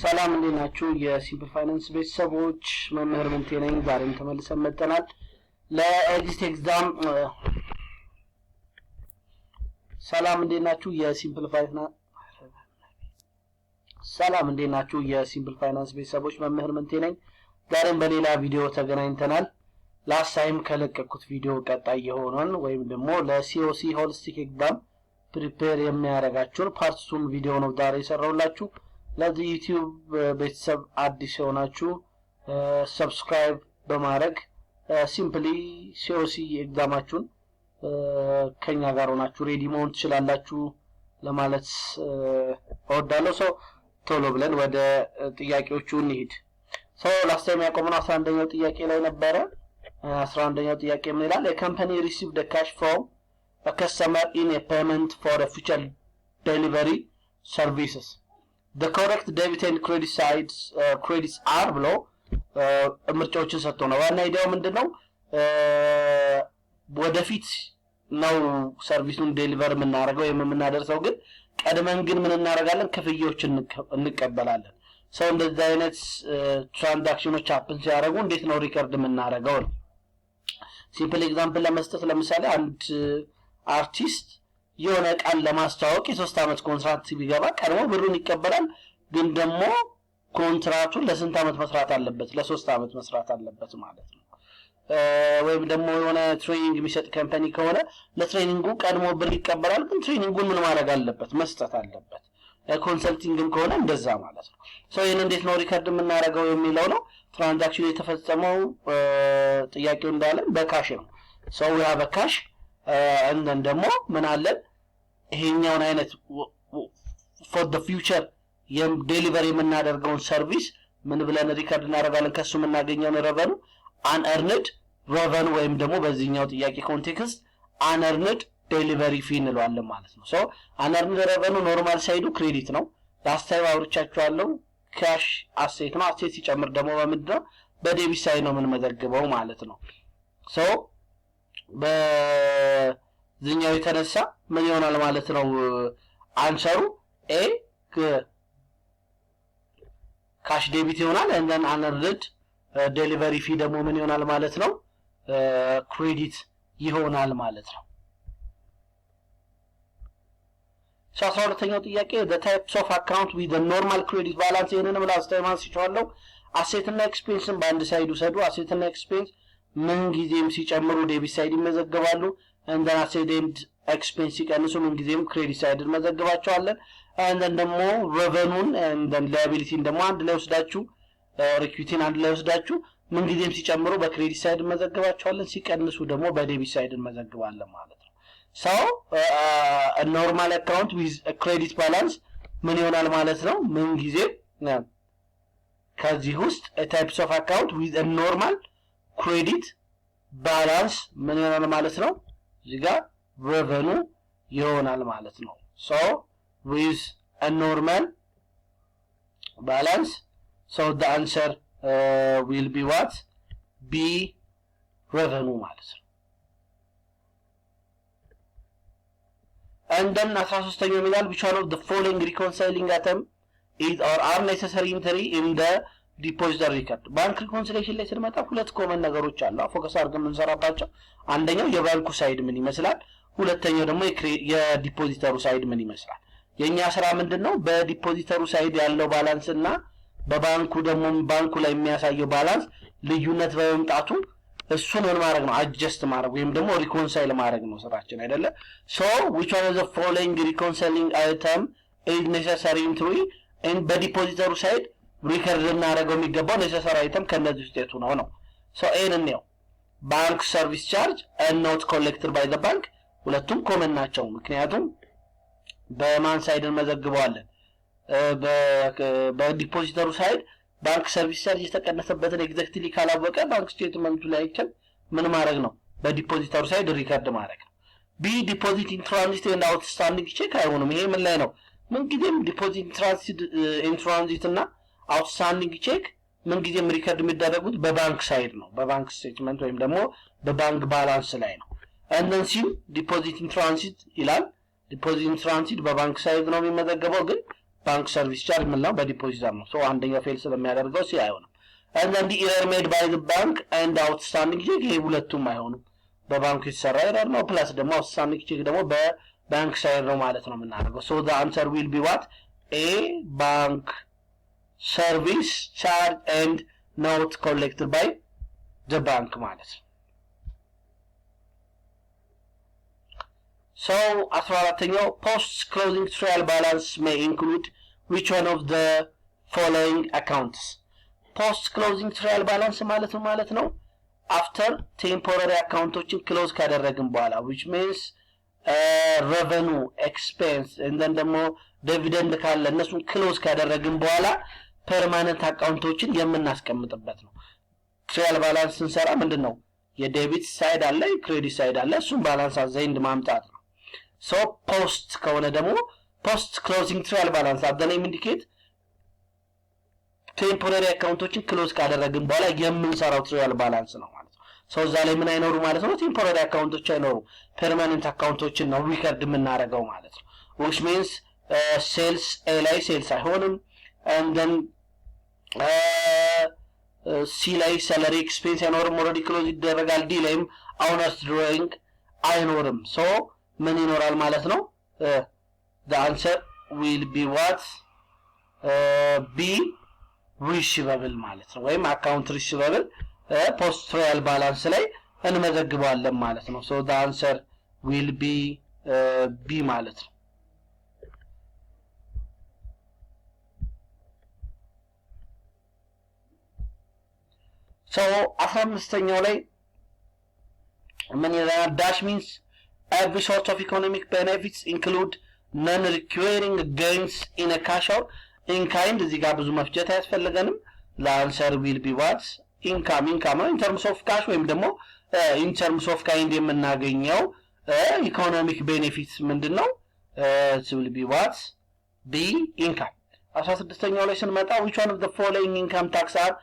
ሰላም እንዴት ናችሁ? የሲምፕል ፋይናንስ ቤተሰቦች መምህር ምንቴ ነኝ። ዛሬም ተመልሰን መጥተናል ለኤግዚት ኤግዛም። ሰላም እንዴት ናችሁ? የሲምፕል ፋይናንስ ቤተሰቦች መምህር ምንቴ ነኝ። ዛሬም በሌላ ቪዲዮ ተገናኝተናል። ላስት ታይም ከለቀኩት ቪዲዮ ቀጣይ የሆነን ወይም ደግሞ ለሲኦሲ ሆሊስቲክ ኤግዛም ፕሪፔር የሚያደርጋችሁን ፓርት 2 ቪዲዮ ነው ዛሬ የሰራሁላችሁ። ለዚህ ዩቲዩብ ቤተሰብ አዲስ የሆናችሁ ሰብስክራይብ በማድረግ ሲምፕሊ ሲኦሲ ኤግዛማችሁን ከኛ ጋር ሆናችሁ ሬዲ መሆን ትችላላችሁ ለማለት እወዳለሁ። ሰው ቶሎ ብለን ወደ ጥያቄዎቹ እንሂድ። ሰው ላስት ታይም ያቆምነው 11ኛው ጥያቄ ላይ ነበረ። 11ኛው ጥያቄ ምን ይላል? A company received a cash from a customer in a payment for a future delivery services. The correct debit and credit sides credits are below. ምርጫዎችን ሰጥቶ ነው። ዋና አይዲያው ምንድነው? ወደፊት ነው ሰርቪሱን ዴሊቨር የምናደርገው የምናደርሰው፣ ግን ቀድመን ግን ምን እናደርጋለን? ክፍያዎችን እንቀበላለን። ሰው እንደዚህ አይነት ትራንዛክሽኖች አፕን ሲያደርጉ እንዴት ነው ሪከርድ የምናደርገው ነው። ሲምፕል ኤግዛምፕል ለመስጠት ለምሳሌ አንድ አርቲስት የሆነ ቃል ለማስተዋወቅ የ3 አመት ኮንትራክት ቢገባ ቀድሞ ብሩን ይቀበላል፣ ግን ደግሞ ኮንትራክቱን ለስንት አመት መስራት አለበት? ለ3 አመት መስራት አለበት ማለት ነው። ወይም ደግሞ የሆነ ትሬኒንግ የሚሰጥ ካምፓኒ ከሆነ ለትሬኒንጉ ቀድሞ ብር ይቀበላል፣ ግን ትሬኒንጉን ምን ማድረግ አለበት? መስጠት አለበት። ኮንሰልቲንግም ከሆነ እንደዛ ማለት ነው። ሶ ይሄን እንዴት ነው ሪከርድ የምናደርገው የሚለው ነው። ትራንዛክሽኑ የተፈጸመው ጥያቄው እንዳለን በካሽ ነው። ሶ ዊ ሃቭ a cash እንደን ደግሞ ምን አለን? ይሄኛውን አይነት for the future ዴሊቨሪ የምናደርገውን ሰርቪስ ምን ብለን ሪከርድ እናደርጋለን? ከሱ የምናገኘውን ረቨኑ unearned revenue ወይም ደግሞ በዚህኛው ጥያቄ ኮንቴክስት unearned ዴሊቨሪ ፊ እንለዋለን ማለት ነው። ሶ unearned revenue ኖርማል ሳይዱ ክሬዲት ነው። ላስት ታይም አውርቻችኋለሁ። ካሽ አሴት ነው። አሴት ሲጨምር ደግሞ በምንድን ነው? በዴቢት ሳይድ ነው የምንመዘግበው ማለት ነው። ሶ በዚህኛው የተነሳ ምን ይሆናል ማለት ነው? አንሰሩ ኤ ካሽ ዴቢት ይሆናል። and then unearned ዴሊቨሪ ፊ ደግሞ ምን ይሆናል ማለት ነው? ክሬዲት ይሆናል ማለት ነው። 12ኛው ጥያቄ the types of account with the normal credit balance ይሄንንም ላስት ታይም አንስቼዋለሁ። አሴት እና ኤክስፔንስን በአንድ ሳይድ ውሰዱ። አሴት እና ኤክስፔንስ ምን ጊዜም ሲጨምሩ ዴቢት ሳይድ ይመዘግባሉ። and then አሴት and ኤክስፔንስ ሲቀንሱ ምን ጊዜም ክሬዲት ሳይድ እንመዘግባቸዋለን። and then ደግሞ revenue and then liability ደግሞ አንድ ላይ ወስዳችሁ ኢኩዊቲን አንድ ላይ ወስዳችሁ ምን ጊዜም ሲጨምሩ በክሬዲት ሳይድ እንመዘግባቸዋለን፣ ሲቀንሱ ደግሞ በዴቢት ሳይድ እንመዘግባለን ማለት ነው። so a normal account with a credit balance ምን ይሆናል ማለት ነው? ምን ጊዜ ከዚህ ውስጥ a types of account with a normal credit balance ምን ይሆናል ማለት ነው? እዚህ ጋር revenue ይሆናል ማለት ነው። so with a normal balance, so the answer will be what? B, revenue ማለት ነው። and then 13ኛው ይላል which one of the following reconciling item is or are necessary entry in the depositor record? ባንክ ሪኮንሲሌሽን ላይ ስንመጣ ሁለት ኮመን ነገሮች አሉ ፎከስ አድርገን የምንሰራባቸው። አንደኛው የባንኩ ሳይድ ምን ይመስላል፣ ሁለተኛው ደግሞ የዲፖዚተሩ ሳይድ ምን ይመስላል። የኛ ስራ ምንድነው? በዲፖዚተሩ ሳይድ ያለው ባላንስ እና በባንኩ ደግሞ ባንኩ ላይ የሚያሳየው ባላንስ ልዩነት በመምጣቱ እሱን ምን ማድረግ ነው? አድጀስት ማድረግ ወይም ደግሞ ሪኮንሳይል ማድረግ ነው ስራችን አይደለ? so which one of the following reconciling item is necessary entry in በዲፖዚተሩ ሳይድ ሪከርድ እናደርገው የሚገባው necessary item ከነዚህ ውስጥ የቱ ነው ነው? so ኤን ነው ባንክ ሰርቪስ ቻርጅ and not collected by the bank። ሁለቱም ኮመን ናቸው፣ ምክንያቱም በማን ሳይድ እንመዘግበዋለን? በዲፖዚተሩ ሳይድ ባንክ ሰርቪስ ቻርጅ የተቀነሰበትን ኤግዛክትሊ ካላወቀ ባንክ ስቴትመንቱ ላይ አይተን ምን ማድረግ ነው? በዲፖዚተሩ ሳይድ ሪከርድ ማድረግ ነው። ቢ ዲፖዚት ኢን ትራንዚት ኤንድ አውትስታንዲንግ ቼክ አይሆንም። ይሄ ምን ላይ ነው? ምን ጊዜም ዲፖዚት ኢን ትራንዚት እና አውትስታንዲንግ ቼክ ምን ጊዜም ሪከርድ የሚደረጉት በባንክ ሳይድ ነው፣ በባንክ ስቴትመንት ወይም ደግሞ በባንክ ባላንስ ላይ ነው። and then ሲ ዲፖዚት ኢን ትራንዚት ይላል። ዲፖዚት ኢን ትራንዚት በባንክ ሳይድ ነው የሚመዘገበው፣ ግን ባንክ ሰርቪስ ቻርጅ ምን ነው በዲፖዚተር ነው ሶ አንደኛው ፌል ስለሚያደርገው ሲ አይሆንም and then the error made by the bank and outstanding check ይሄ ሁለቱም አይሆንም በባንኩ የተሰራ ኤረር ነው ፕላስ ደግሞ outstanding check ደግሞ በባንክ ሳይድ ነው ማለት ነው የምናደርገው so the answer will be what a bank service charge and not collected by the bank ማለት ነው so 14ኛው post closing trial balance may include which one of the following accounts post closing trial balance ማለት ነው after temporary accountዎችን close ካደረግን በኋላ which means revenue expense and then ደግሞ dividend ካለ እነሱን close ካደረግን በኋላ permanent accountዎችን የምናስቀምጥበት ነው trial balance ስንሰራ ምንድነው የዴቢት ሳይድ አለ የክሬዲት ሳይድ አለ እሱን ባላንስ አዘይንድ ማምጣት ነው so post ከሆነ ደግሞ post closing trial balance at the name indicate temporary accountዎችን close ካደረግን በኋላ የምንሰራው trial balance ነው ማለት ነው so እዛ ላይ ምን አይኖሩ ማለት ነው temporary accountዎች አይኖሩ permanent accountዎችን ነው ሪከርድ የምናደርገው ማለት ነው which means sales A ላይ sales አይሆንም and then C ላይ salary expense አይኖርም already close ይደረጋል D ላይም owners drawing አይኖርም so ምን ይኖራል ማለት ነው the answer will be what B receivable ማለት ነው ወይም account receivable post trial balance ላይ እንመዘግባለን ማለት ነው so the answer will be B ማለት ነው so 15ኛው ላይ ምን ይላል dash means every sort of economic benefits include non-recurring gains in a cash out in kind እዚህ ጋር ብዙ መፍጀት አያስፈልገንም the answer will be what income in terms of cash ወይም ደግሞ in terms of kind የምናገኘው economic benefits ምንድነው it will be what B income 16ኛው ላይ ስንመጣ which one of the following income tax are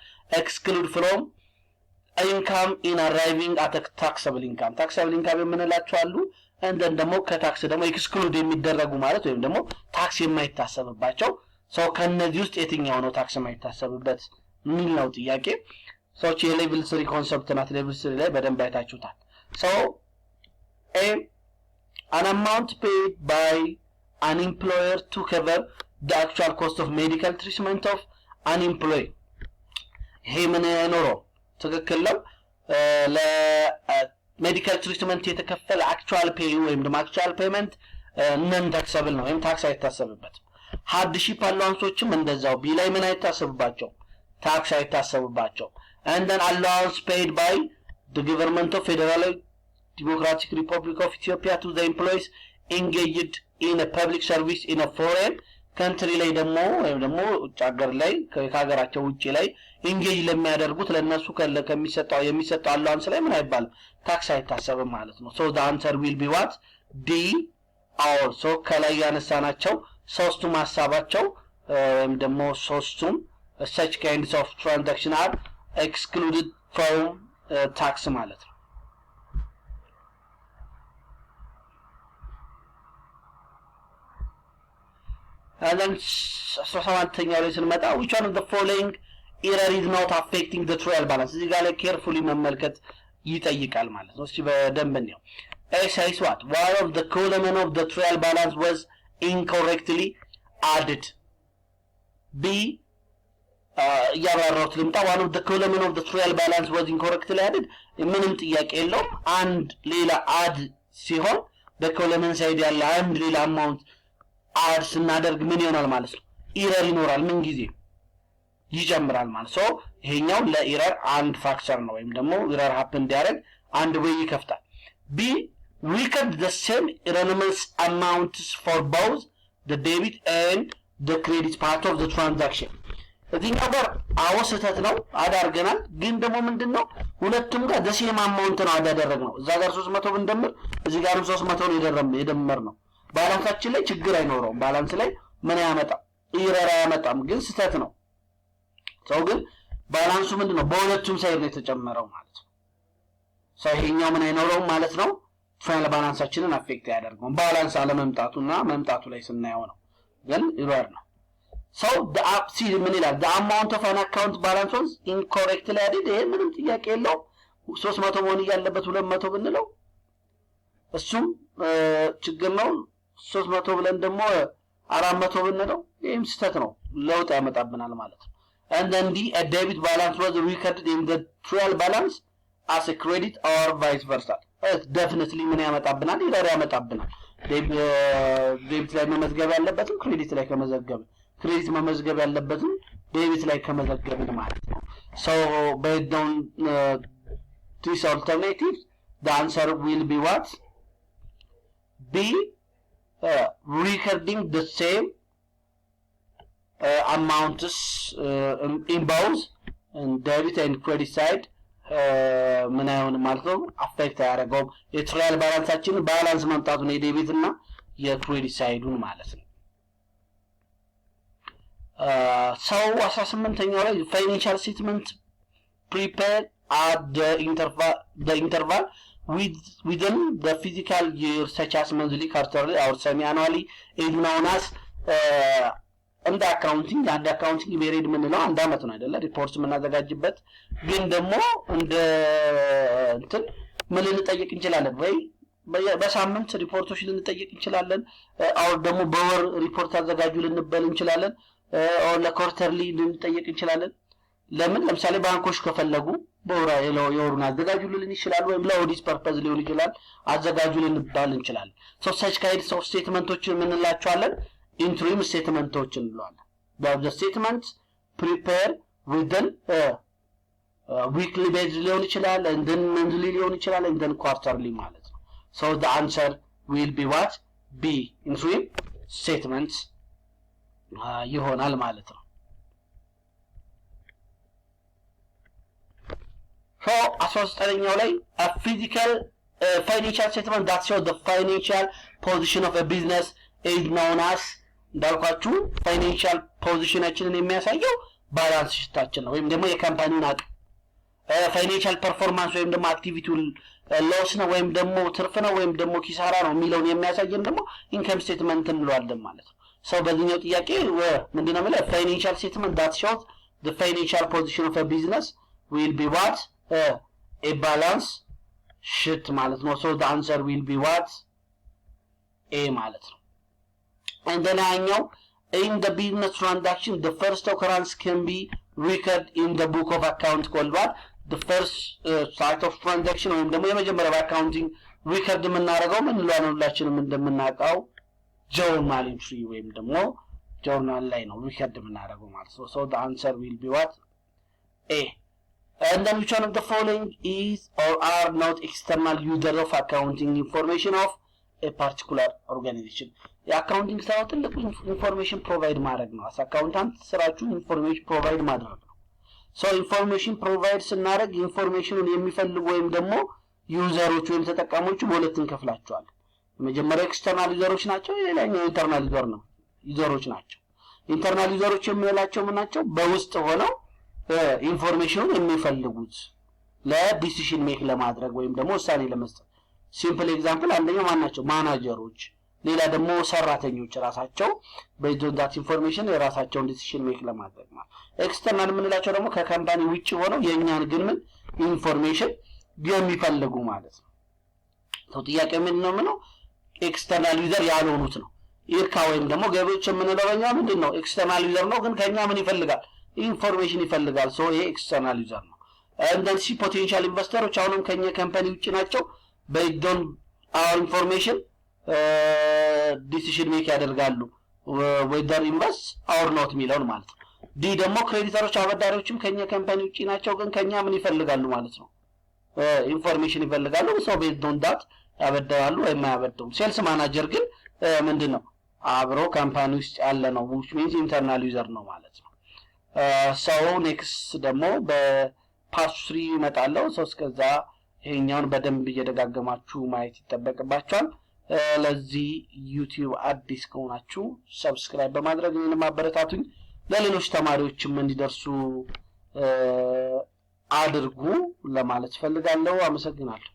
excluded from income in arriving at a taxable income የምንላቸው አሉ and then ደግሞ ከታክስ ደግሞ exclude የሚደረጉ ማለት ወይም ደግሞ ታክስ የማይታሰብባቸው ሰው ከነዚህ ውስጥ የትኛው ነው ታክስ የማይታሰብበት ምን ነው ጥያቄ ሰው የሌቭል 3 ኮንሰፕት ናት ሌቭል 3 ላይ በደንብ አይታችሁታል so a an amount paid by an employer to cover the actual cost of medical treatment of an employee ይሄ ምን ነው ትክክል ነው ለሜዲካል ትሪትመንት የተከፈለ actual pay ወይም ደግሞ actual payment non taxable ነው ወይም ታክስ አይታሰብበት hardship allowanceዎችም እንደዛው ቢ ላይ ምን አይታሰብባቸው ታክስ አይታሰብባቸው and then allowance paid by the government of Federal Democratic Republic of Ethiopia to the employees engaged in a public service in a foreign country ላይ ደግሞ ወይም ደግሞ ውጭ ሀገር ላይ ከሀገራቸው ውጪ ላይ engage ለሚያደርጉት ለነሱ ከሚሰጣው allowance ላይ ምን አይባልም ታክስ አይታሰብም ማለት ነው so the answer will be what D also ከላይ ያነሳናቸው ሶስቱም ሐሳባቸው ወይም ደግሞ ሶስቱም such kinds of transaction are excluded from tax ማለት ነው and then 17ኛው ላይ ስንመጣ which one of the following error is not affecting the trial balance እዚህ ጋር ላይ carefully መመልከት ይጠይቃል ማለት ነው እስቲ በደንብ ነው A says what one of the column of the trial balance was incorrectly added B ያባራሩት ልምጣ one of the column of the trial balance was incorrectly added ምንም ጥያቄ የለውም አንድ ሌላ add ሲሆን በኮለመን ሳይድ ያለ አንድ ሌላ amount add ስናደርግ ምን ይሆናል ማለት ነው ኤረር ይኖራል ምን ጊዜ ይጀምራል ማለት ነው ይሄኛው ለኤረር አንድ ፋክተር ነው ወይም ደግሞ ኤረር happen እንዲያደርግ አንድ ወይ ይከፍታል B record the same erroneous amounts for both the debit and the credit part of the transaction እዚህኛው ጋር አወስተት ነው አዳርገናል ግን ደግሞ ምንድነው ሁለቱም ጋር the same amount ነው አዳደረግነው እዛ ጋር 300 ብንደምር እዚህ ጋርም 300 ነው የደመርነው ባላንሳችን ላይ ችግር አይኖርም ባላንስ ላይ ምን ያመጣ ኤረር ያመጣም ግን ስተት ነው ሰው ግን ባላንሱ ምንድነው በሁለቱም ሳይድ ነው የተጨመረው ማለት ነው ሰው ይሄኛው ምን አይኖርም ማለት ነው ፋይናል ባላንሳችንን አፌክት ያደርጋል ባላንስ አለመምጣቱና መምጣቱ ላይ ስናየው ነው ግን ኤረር ነው So the amount of an account balance was incorrectly added ይሄ ምንም ጥያቄ የለው 300 መሆን ያለበት 200 ብንለው እሱም ችግር ነው 300 ብለን ደግሞ 400 ብንለው ይሄም ስህተት ነው ለውጥ ያመጣብናል ማለት ነው and then a debit balance was recorded in the trial balance as a credit or vice versa definitely ምን ያመጣብናል ይላል ያመጣብናል debit ላይ መመዝገብ ያለበትም ክሬዲት ላይ ከመዘገብ ክሬዲት መመዝገብ ያለበትም ዴቢት ላይ ከመዘገብን ማለት ነው so based on these alternatives the answer will be what B recording the same amounts in both and debit and credit side ምን አይሆን ማለት ነው አፌክት ያደርገው የትራያል ባላንሳችን ባላንስ ማምጣቱን የዴቢት እና የክሬዲት ሳይዱን ማለት ነው so 18ኛው ላይ financial statement prepared at the interval within the physical year such as monthly quarterly or semi-annually is known as እንደ አካውንቲንግ ፔሪድ ምንለው አንድ አመት ነው አይደለ ሪፖርት ምናዘጋጅበት ግን ደግሞ እንደ እንትን ምን ልንጠይቅ እንችላለን ወይ በሳምንት ሪፖርቶች ልንጠይቅ እንችላለን አው ደግሞ በወር ሪፖርት አዘጋጁ ልንበል እንችላለን or ለኳርተርሊ ልንጠይቅ እንችላለን ለምን ለምሳሌ ባንኮች ከፈለጉ በወራ የወሩን አዘጋጁ ልን ይችላል ወይም ለኦዲት ፐርፐዝ ሊሆን ይችላል አዘጋጁ ልንባል እንችላለን so such kinds of statements ምንላቸዋለን interim statements እንለዋለን the statements prepare within weekly basis ሊሆን ይችላል and then monthly ሊሆን ይችላል and then quarterly ማለት ነው so the answer will be what B interim statements ይሆናል ማለት ነው so 19ኛው ላይ a physical financial statement that shows the financial position of a business is known as እንዳልኳችሁ ፋይናንሻል ፖዚሽናችንን የሚያሳየው ባላንስ ሽታችን ነው ወይም ደግሞ የካምፓኒውን አቅም ፋይናንሻል ፐርፎርማንስ ወይም ደግሞ አክቲቪቲው ሎስ ነው ወይም ደግሞ ትርፍ ነው ወይም ደግሞ ኪሳራ ነው የሚለውን የሚያሳየን ደግሞ ኢንካም ስቴትመንት እንለዋለን ማለት ነው so በዚህኛው ጥያቄ ምንድነው ማለት financial statement that shows the financial position of a business will be what a balance sheet ማለት ነው so the answer will be what A ማለት ነው and then in the business transaction the first occurrence can be recorded in the book of account called what the first site of transaction ወይም ደግሞ የመጀመሪያው accounting record የምናደርገው ምን ሁላችንም እንደምናውቀው journal entry ወይም ደግሞ journal ላይ ነው record የምናደርገው ማለት ነው so the answer will be what A and then which one of the following is or are not external user of accounting information of a particular organization የአካውንቲንግ ስራው ትልቁ ኢንፎርሜሽን ፕሮቫይድ ማድረግ ነው አካውንታንት ስራችሁ ኢንፎርሜሽን ፕሮቫይድ ማድረግ ነው ሶ ኢንፎርሜሽን ፕሮቫይድ ስናደርግ ኢንፎርሜሽኑን የሚፈልጉ ወይም ደግሞ ዩዘሮች ወይም ተጠቃሚዎች በሁለት እንከፍላቸዋለን የመጀመሪያው ኤክስተርናል ዩዘሮች ናቸው ሌላኛው ኢንተርናል ዩዘር ነው ዩዘሮች ናቸው ኢንተርናል ዩዘሮች የምንላቸው ምን ናቸው በውስጥ ሆነው ኢንፎርሜሽኑን የሚፈልጉት ለዲሲዥን ሜክ ለማድረግ ወይም ደግሞ ውሳኔ ለመስጠት ሲምፕል ኤግዛምፕል አንደኛው ማን ናቸው ማናጀሮች ሌላ ደግሞ ሰራተኞች ራሳቸው በዶንት ኢንፎርሜሽን የራሳቸውን ዲሲዥን ሜክ ለማድረግ ማለት ኤክስተርናል ምንላቸው ደግሞ ከካምፓኒ ውጪ ሆነው የኛን ግን ምን ኢንፎርሜሽን የሚፈልጉ ማለት ነው ሰው ጥያቄ ምንድነው ኤክስተርናል ዩዘር ያልሆኑት ነው ይርካ ወይም ደግሞ ገቢዎች የምንለው በእኛ ምንድነው ኤክስተርናል ዩዘር ነው ግን ከኛ ምን ይፈልጋል ኢንፎርሜሽን ይፈልጋል ሶ ይሄ ኤክስተርናል ዩዘር ነው እንደዚህ ፖቴንሻል ኢንቨስተሮች አሁንም ከኛ ካምፓኒ ውጪ ናቸው በዶን our information ዲሲዥን ሜክ ያደርጋሉ whether invest or not ሚለውን ማለት ነው ዲ ደግሞ ክሬዲተሮች አበዳሪዎችም ከኛ ካምፓኒ ውጪ ናቸው ግን ከኛ ምን ይፈልጋሉ ማለት ነው ኢንፎርሜሽን ይፈልጋሉ so based on that ያበዳሉ ወይም ያበደው ሴልስ ማናጀር ግን ምንድነው አብሮ ካምፓኒ ውስጥ ያለ ነው which means internal user ነው ማለት ነው so next ደግሞ በፓርት 3 ይመጣለው so እስከዛ ይሄኛውን በደንብ እየደጋገማችሁ ማየት ይተበቅባችኋል ለዚህ ዩቲዩብ አዲስ ከሆናችሁ ሰብስክራይብ በማድረግ እኔን ማበረታቱኝ ለሌሎች ተማሪዎችም እንዲደርሱ አድርጉ ለማለት ፈልጋለሁ አመሰግናለሁ